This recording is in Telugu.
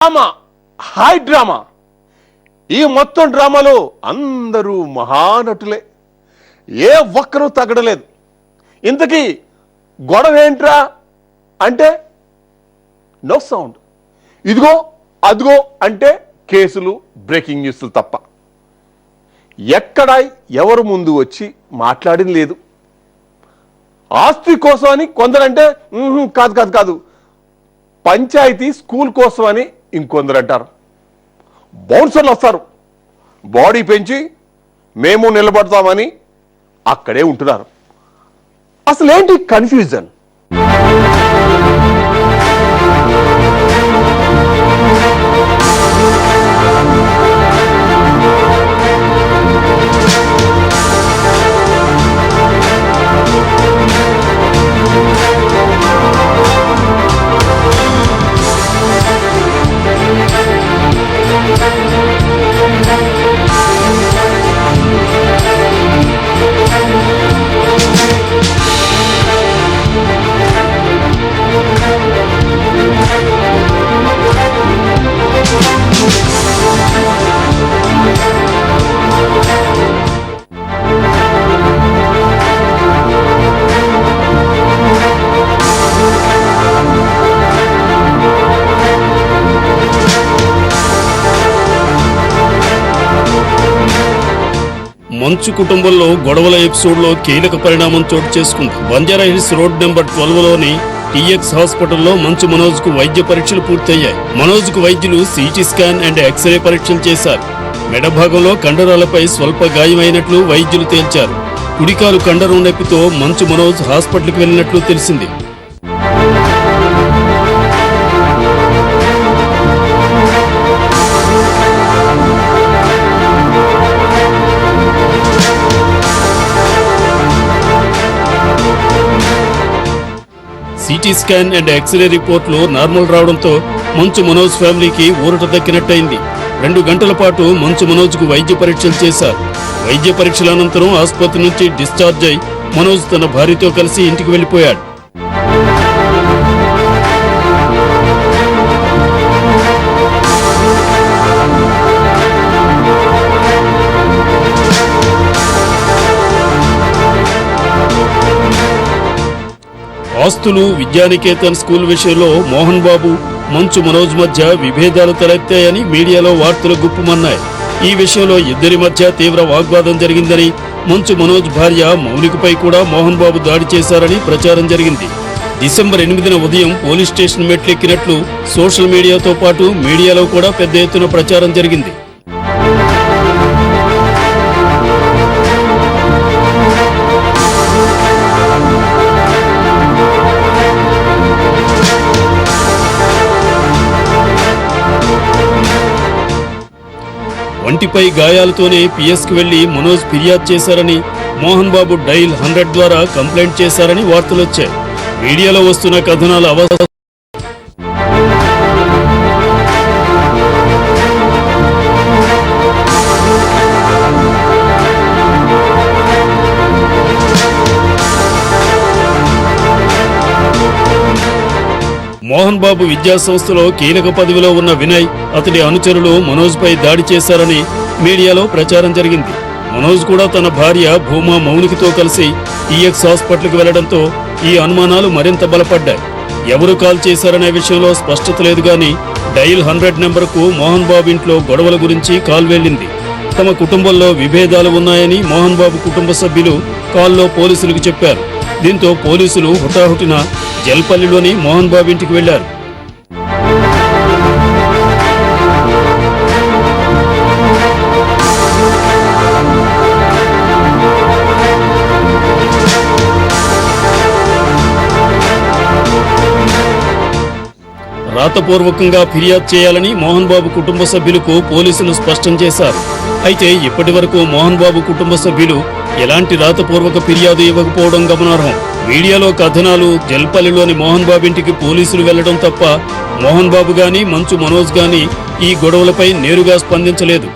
Drama, high drama. ఈ మొత్తం డ్రామాలో అందరూ మహానటులే, ఏ ఒక్కరూ తగ్గడలేదు. ఇంతకీ గొడవ ఏంట్రా అంటే నో సౌండ్. ఇదిగో అదిగో అంటే కేసులు, బ్రేకింగ్ న్యూస్లు తప్ప ఎక్కడ ఎవరు ముందు వచ్చి మాట్లాడింది లేదు. ఆస్తి కోసం అని కొందరంటే కాదు కాదు కాదు, పంచాయతీ స్కూల్ కోసం అని ఇంకొందరు అంటారు. బౌన్సర్లు వస్తారు, బాడీ పెంచి మేము నిలబడతామని అక్కడే ఉంటున్నారు. అసలేంటి కన్ఫ్యూజన్? మంచు కుటుంబంలో గొడవల ఎపిసోడ్ లో కీలక పరిణామం చోటు చేసుకుంది. బంజారా హిల్స్ రోడ్ నెంబర్ 12 లోని టీఎక్స్ హాస్పిటల్లో మంచు మనోజ్ కు వైద్య పరీక్షలు పూర్తయ్యాయి. మనోజ్ కు వైద్యులు సిటీ స్కాన్ అండ్ ఎక్స్రే పరీక్షలు చేశారు. మెడ భాగంలో కండరాలపై స్వల్ప గాయమైనట్లు వైద్యులు తేల్చారు. కుడికాలు కండరం నొప్పితో మంచు మనోజ్ హాస్పిటల్కి వెళ్లినట్లు తెలిసింది. సిటీ స్కాన్ అండ్ ఎక్స్రే రిపోర్ట్లో నార్మల్ రావడంతో మంచు మనోజ్ ఫ్యామిలీకి ఊరట దక్కినట్టయింది. 2 గంటల పాటు మంచు మనోజ్ కు వైద్య పరీక్షలు చేశారు. వైద్య పరీక్షల అనంతరం ఆసుపత్రి నుంచి డిశ్చార్జ్ అయి మనోజ్ తన భార్యతో కలిసి ఇంటికి వెళ్లిపోయాడు. ఆస్తులు, విద్యానికేతన్ స్కూల్ విషయంలో మోహన్ బాబు, మంచు మనోజ్ మధ్య విభేదాలు తలెత్తాయని మీడియాలో వార్తలు గుప్పుమన్నాయి. ఈ విషయంలో ఇద్దరి మధ్య తీవ్ర వాగ్వాదం జరిగిందని, మంచు మనోజ్ భార్య మౌనికపై కూడా మోహన్ బాబు దాడి చేశారని ప్రచారం జరిగింది. డిసెంబర్ 8న ఉదయం పోలీస్ స్టేషన్ మెట్లెక్కినట్లు సోషల్ మీడియాతో పాటు మీడియాలో కూడా పెద్ద ఎత్తున ప్రచారం జరిగింది. ఒంటిపై గాయాలతోనే పిఎస్కి వెళ్లి మనోజ్ ఫిర్యాదు చేశారని, మోహన్ బాబు డైల్ 100 ద్వారా కంప్లైంట్ చేశారని వార్తలొచ్చాయి. మీడియాలో వస్తున్న కథనాల మోహన్ బాబు విద్యా సంస్థలో కీలక పదవిలో ఉన్న వినయ్, అతడి అనుచరులు మనోజ్ పై దాడి చేశారని మీడియాలో ప్రచారం జరిగింది. మనోజ్ కూడా తన భార్య భూమా మౌనికతో కలిసి టీఎక్స్ హాస్పిటల్కి వెళ్లడంతో ఈ అనుమానాలు మరింత బలపడ్డాయి. ఎవరు కాల్ చేశారనే విషయంలో స్పష్టత లేదు గాని, డైల్ 100 నెంబర్కు మోహన్ బాబు ఇంట్లో గొడవల గురించి కాల్ వెళ్లింది. తమ కుటుంబంలో విభేదాలు ఉన్నాయని మోహన్ బాబు కుటుంబ సభ్యులు కాల్లో పోలీసులకు చెప్పారు. దీంతో పోలీసులు హుటాహుటిన జల్పల్లిలోని మోహన్ బాబు ఇంటికి వెళ్లారు. రాతపూర్వకంగా ఫిర్యాదు చేయాలని మోహన్ బాబు కుటుంబ సభ్యులకు పోలీసులు స్పష్టం చేశారు. అయితే ఇప్పటి వరకు మోహన్ బాబు కుటుంబ సభ్యులు ఎలాంటి రాతపూర్వక ఫిర్యాదు ఇవ్వకపోవడం గమనార్హం. మీడియాలో కథనాలు జల్పల్లిలోని మోహన్ బాబు ఇంటికి పోలీసులు వెళ్లడం తప్ప మోహన్ బాబు గాని, మంచు మనోజ్ గాని ఈ గొడవలపై నేరుగా స్పందించలేదు.